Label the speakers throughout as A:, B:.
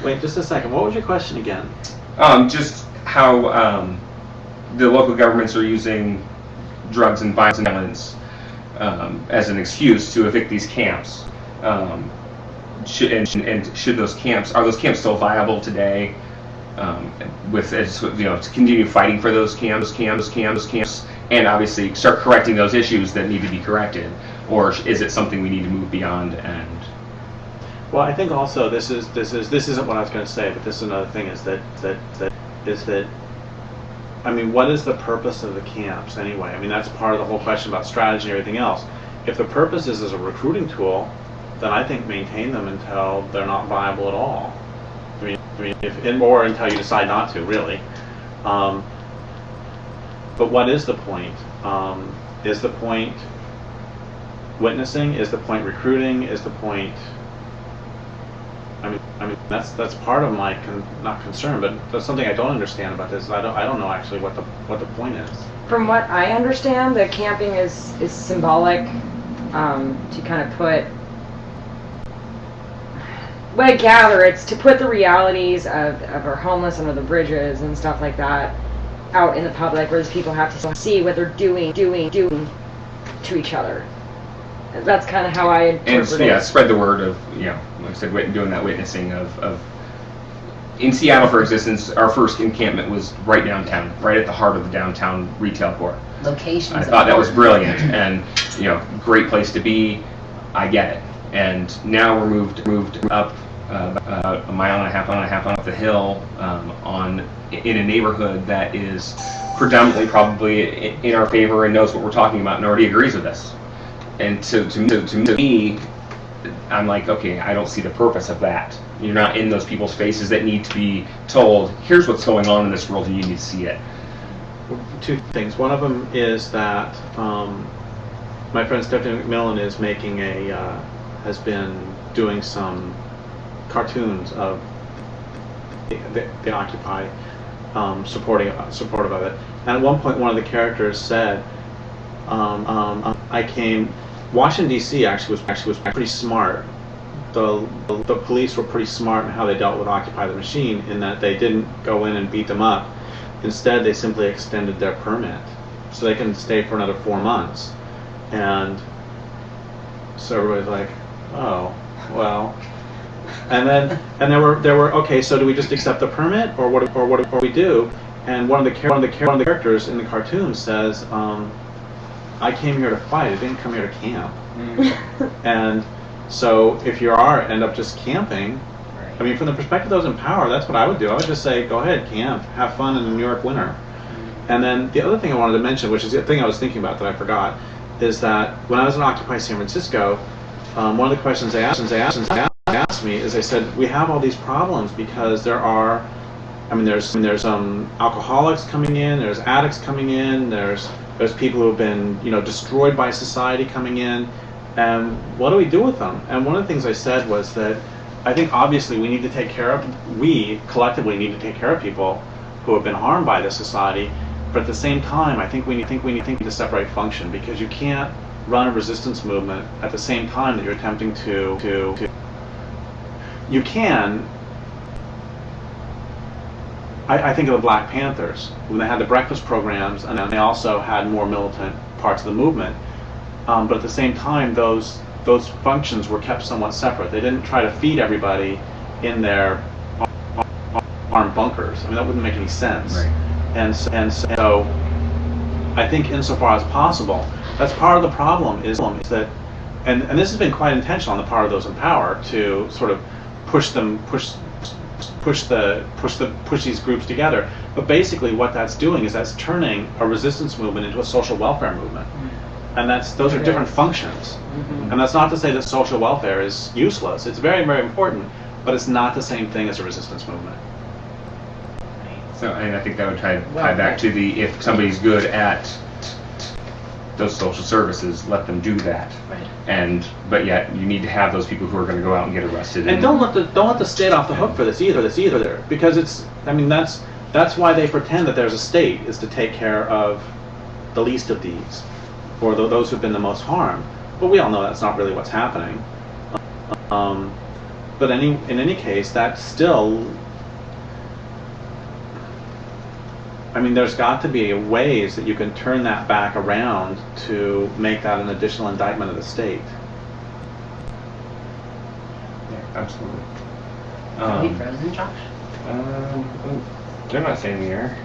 A: Wait just a second. What was your question again?
B: Just how the local governments are using drugs and violence as an excuse to evict these camps. Should those camps, are those camps still viable today? To continue fighting for those camps, and obviously start correcting those issues that need to be corrected, or is it something we need to move beyond? And
A: well, I think also this isn't what I was going to say, but this is another thing is that I mean, what is the purpose of the camps anyway? I mean, that's part of the whole question about strategy and everything else. If the purpose is as a recruiting tool, then I think maintain them until they're not viable at all. Or until you decide not to, really. But what is the point? Is the point witnessing? Is the point recruiting? Is the point? I mean, that's part of my not concern, but that's something I don't understand about this. I don't know actually what the point is.
C: From what I understand, the camping is symbolic to kind of put. What I gather, it's to put the realities of our homeless under the bridges and stuff like that out in the public, where people have to see what they're doing to each other. That's kind of how I interpret it.
B: Yeah, spread the word of, like I said, doing that witnessing of. In Seattle, for instance, our first encampment was right downtown, right at the heart of the downtown retail core.
D: Location.
B: I thought that was brilliant, and great place to be. I get it. And now we're moved up about a mile and a half up the hill in a neighborhood that is predominantly probably in our favor and knows what we're talking about and already agrees with us. And to me, I'm like, okay, I don't see the purpose of that. You're not in those people's faces that need to be told, here's what's going on in this world and you need to see it.
A: Two things. One of them is that my friend Stephanie McMillan is making has been doing some cartoons of the Occupy, supportive of it. And at one point, one of the characters said, Washington D.C. actually was pretty smart. The police were pretty smart in how they dealt with Occupy the Machine, in that they didn't go in and beat them up. Instead, they simply extended their permit, so they can stay for another 4 months. And so everybody's like, oh, well. And there were okay. So do we just accept the permit, or what do we do? And one of the characters in the cartoon says, I came here to fight. I didn't come here to camp. And so if you end up just camping, I mean, from the perspective of those in power, that's what I would do. I would just say, go ahead, camp, have fun in the New York winter. And then the other thing I wanted to mention, which is the thing I was thinking about that I forgot, is that when I was in Occupy San Francisco, one of the questions they asked me is, they said, we have all these problems because there's alcoholics coming in, there's addicts coming in, there's people who have been destroyed by society coming in, and what do we do with them? And one of the things I said was that I think obviously we collectively need to take care of people who have been harmed by this society, but at the same time I think we need to separate function, because you can't run a resistance movement at the same time that you're attempting to you can. I think of the Black Panthers, when they had the breakfast programs, and then they also had more militant parts of the movement. But at the same time, those functions were kept somewhat separate. They didn't try to feed everybody in their armed bunkers. I mean, that wouldn't make any sense.
B: Right.
A: And so I think insofar as possible, that's part of the problem is that, and this has been quite intentional on the part of those in power to sort of push these groups together. But basically what that's doing is that's turning a resistance movement into a social welfare movement. And those are different functions. And that's not to say that social welfare is useless. It's very, very important, but it's not the same thing as a resistance movement.
B: So, and I think that would tie back to if somebody's good at those social services, let them do that. Right. But yet you need to have those people who are going to go out and get arrested.
A: And don't let the state off the hook for this either. Because that's why they pretend that there's a state, is to take care of the least of these, or those who've been the most harmed. But we all know that's not really what's happening. But in any case, that's still. I mean, there's got to be ways that you can turn that back around to make that an additional indictment of the state.
B: Yeah, absolutely.
D: Are we frozen, Josh?
B: They're not saying the error.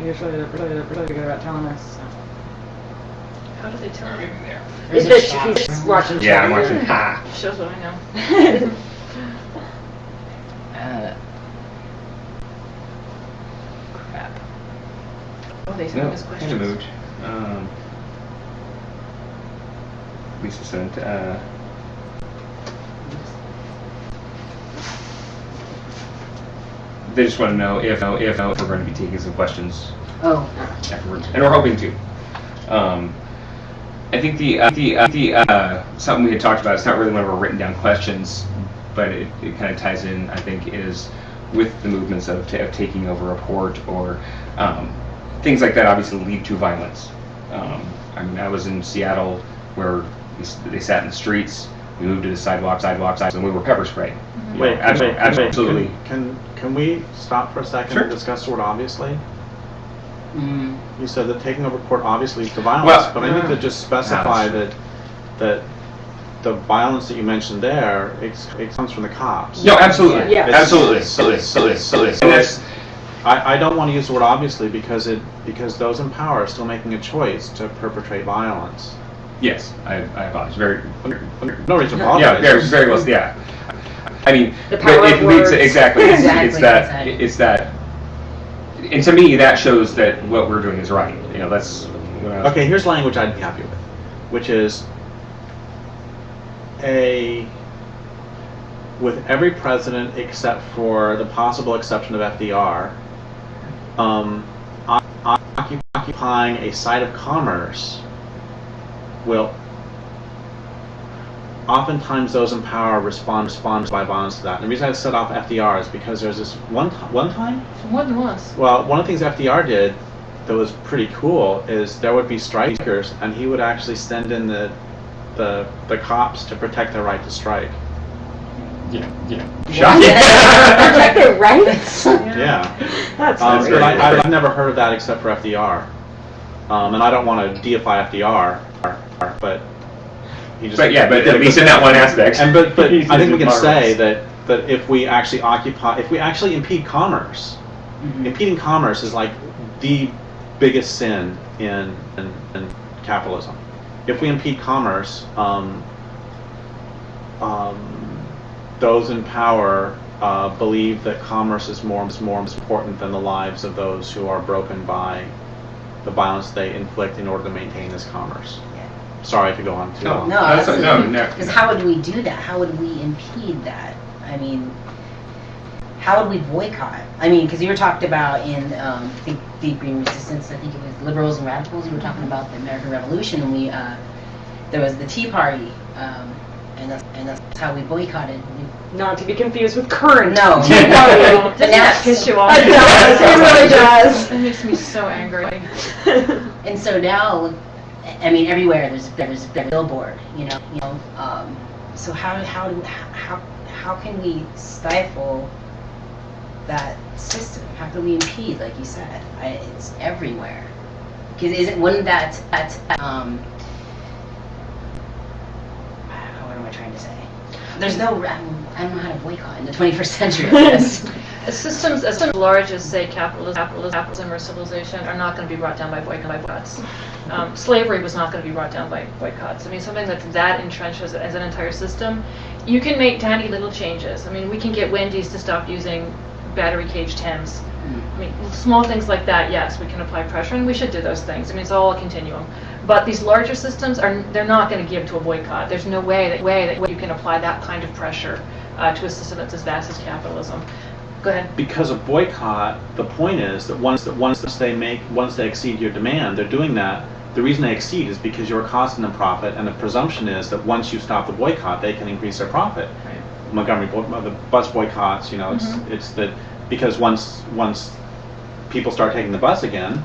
C: They're really good about telling us. So.
E: How do they tell you?
C: Is that she's watching?
B: Yeah, I'm watching. Ha!
E: Shows what I know.
D: Crap.
E: Oh, they
B: No,
E: sent us
B: kind of
E: questions.
B: moved. Lisa sent. They just want to know if we're going to be taking some questions
D: Oh.
B: afterwards, and we're hoping to. I think the something we had talked about. It's not really one of our written down questions, but it kind of ties in. I think is with the movements of taking over a port or things like that. Obviously, lead to violence. I mean, I was in Seattle where they sat in the streets. We moved to the sidewalks, and we were pepper sprayed.
A: Mm-hmm. Wait,
B: absolutely.
A: Can we stop for a second
B: Sure.
A: and discuss the word obviously?
D: Mm.
A: You said that taking over port obviously leads to violence,
B: Well,
A: but I need to just specify that the violence that you mentioned there, it comes from the cops.
B: No, absolutely.
C: Yeah.
B: Absolutely.
A: And that's, I don't want to use the word obviously because those in power are still making a choice to perpetrate violence.
B: Yes, I apologize.
A: No reason to apologize.
B: Yeah, very well. Yeah. I mean,
C: The power of
B: it
C: words.
B: exactly.
D: Exactly.
B: It's that, and to me, that shows that what we're doing is right. You know, that's.
A: Okay, here's language I'd be happy with, which is with every president except for the possible exception of FDR, occupying a site of commerce will oftentimes those in power respond by violence to that. And the reason I set off FDR is because there's this one time.
E: More than once.
A: Well, one of the things FDR did that was pretty cool is there would be strikers, and he would actually send in the cops to protect their right to strike.
B: Yeah.
C: Protect their rights.
A: Yeah.
C: That's
A: But I've never heard of that except for FDR. And I don't want to deify FDR, but he just.
B: But at least in that one aspect.
A: And but I think we can say that if we actually impede commerce,
D: Mm-hmm.
A: impeding commerce is like the biggest sin in capitalism. If we impede commerce, those in power believe that commerce is more important than the lives of those who are broken by the violence they inflict in order to maintain this commerce.
D: Yeah.
A: Sorry to go on too long.
D: No,
B: No.
D: Because how would we do that? How would we impede that? I mean, how would we boycott? I mean, because you were talked about in Deep Green Resistance, I think it was Liberals and Radicals, you were talking about the American Revolution, and there was the Tea Party, and that's how we boycotted.
C: Not to be confused with current.
D: No.
C: Tea Party.
E: Doesn't that piss you off?
C: It does. It really does.
E: It makes me so angry.
D: And so now, I mean, everywhere there's a billboard, you know. So how can we stifle that system? How can we impede, like you said? It's everywhere. Because wouldn't that what am I trying to say? There's no, I don't know how to boycott in the 21st century. Yes.
E: Systems as large as, say, capitalism or civilization are not going to be brought down by boycotts. Slavery was not going to be brought down by boycotts. I mean, something that's that entrenched as an entire system, you can make tiny little changes. I mean, we can get Wendy's to stop using battery cage Timbs. I mean, small things like that, yes, we can apply pressure, and we should do those things. I mean, it's all a continuum. But these larger systems they're not going to give to a boycott. There's no way that you can apply that kind of pressure to a system that's as vast as capitalism. Go ahead.
A: Because of boycott, the point is that once they exceed your demand, they're doing that. The reason they exceed is because you're costing them profit, and the presumption is that once you stop the boycott, they can increase their profit.
E: Right.
A: Montgomery, the bus boycotts, you know, it's that because once people start taking the bus again,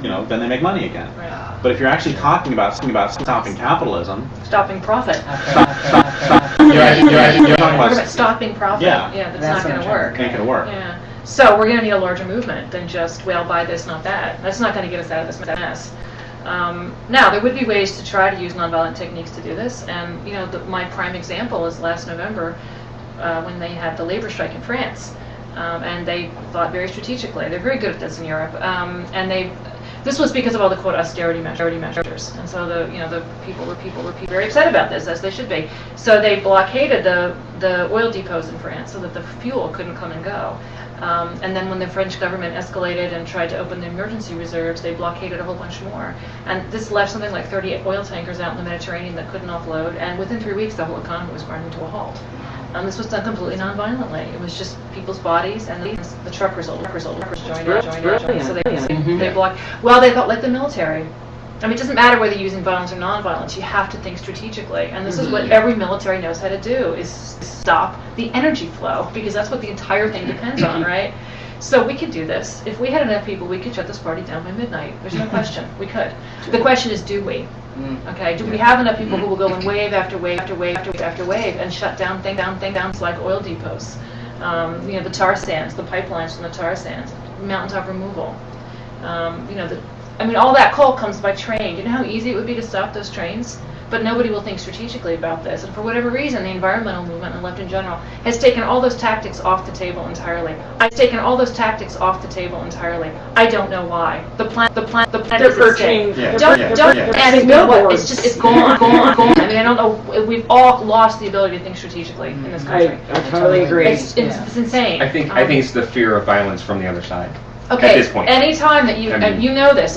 A: then they make money again.
E: Right.
A: But if you're actually talking about stopping capitalism,
E: Stopping profit.
A: you're talking
E: What about
A: about
E: stopping profit?
A: Yeah.
E: That's
D: That's
E: not going
D: what
E: to
D: I'm
E: work.
A: ain't gonna work.
E: Yeah. So we're going to need a larger movement than just, well, buy this, not that. That's not going to get us out of this mess. Now, there would be ways to try to use nonviolent techniques to do this. And, my prime example is last November when they had the labor strike in France. And they thought very strategically. They're very good at this in Europe. This was because of all the quote austerity measures, and so the people were very upset about this, as they should be. So they blockaded the oil depots in France so that the fuel couldn't come and go. And then when the French government escalated and tried to open the emergency reserves, they blockaded a whole bunch more. And this left something like 30 oil tankers out in the Mediterranean that couldn't offload. And within 3 weeks, the whole economy was grinding to a halt. This was done completely non-violently. It was just people's bodies and the truckers joined up. So they blocked. Well, they felt like the military. I mean, it doesn't matter whether you're using violence or non-violence. You have to think strategically, and this is what every military knows how to do: is stop the energy flow, because that's what the entire thing depends on, right? So we could do this. If we had enough people, we could shut this party down by midnight. There's no question. We could. The question is, do we? Okay, do we have enough people who will go in wave after wave after wave after wave and shut down things like oil depots, the tar sands, the pipelines from the tar sands, mountaintop removal, all that coal comes by train. Do you know how easy it would be to stop those trains? But nobody will think strategically about this. And for whatever reason, the environmental movement and left in general has taken all those tactics off the table entirely. I don't know why. The plan
C: They're perching.
E: It's gone. I mean, I don't know. We've all lost the ability to think strategically in this country.
C: I totally agree.
E: It's insane.
B: I think it's the fear of violence from the other side.
E: Okay,
B: at this point.
E: anytime that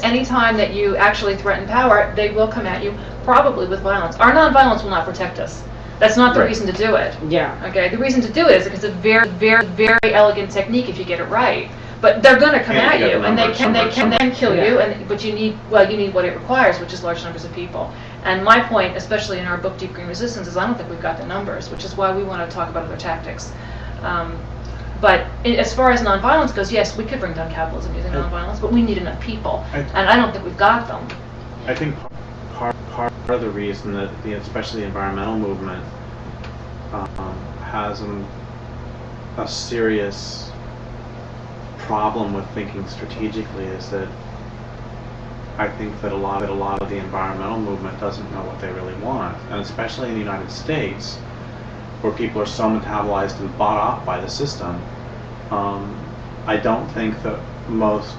E: anytime that you actually threaten power, they will come at you, probably with violence. Our non-violence will not protect us. That's not the
B: Right.
E: reason to do it.
C: Yeah.
E: Okay, the reason to do it is because it's a very, very, very elegant technique if you get it right. But they're going to come
A: And
E: at
A: you
E: you,
A: get
E: and they
A: numbers,
E: can kill you.
C: Yeah.
E: But you need what it requires, which is large numbers of people. And my point, especially in our book Deep Green Resistance, is I don't think we've got the numbers, which is why we want to talk about other tactics. But as far as nonviolence goes, yes, we could bring down capitalism using nonviolence, but we need enough people, and I don't think we've got them.
A: I think part of the reason that especially the environmental movement has a serious problem with thinking strategically is that I think that a lot of the environmental movement doesn't know what they really want, and especially in the United States, where people are so metabolized and bought off by the system. I don't think that most,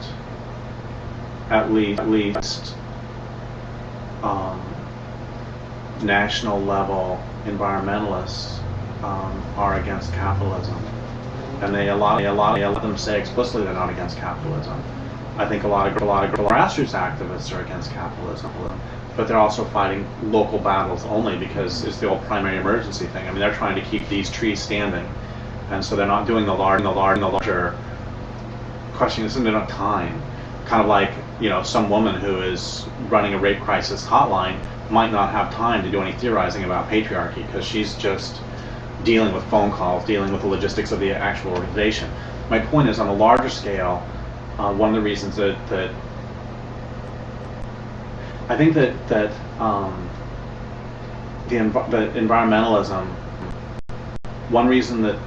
A: at least national level environmentalists are against capitalism, and a lot of them say explicitly they're not against capitalism. I think a lot of grassroots activists are against capitalism, but they're also fighting local battles only because it's the old primary emergency thing. I mean, they're trying to keep these trees standing, and so they're not doing the larger question. Isn't enough time? Kind of like, some woman who is running a rape crisis hotline might not have time to do any theorizing about patriarchy because she's just dealing with phone calls, dealing with the logistics of the actual organization. My point is, on a larger scale, one of the reasons that I think that the environmentalism, one reason that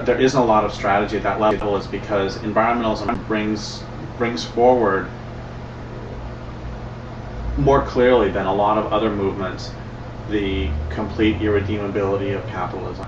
A: there isn't a lot of strategy at that level is because environmentalism brings forward more clearly than a lot of other movements the complete irredeemability of capitalism.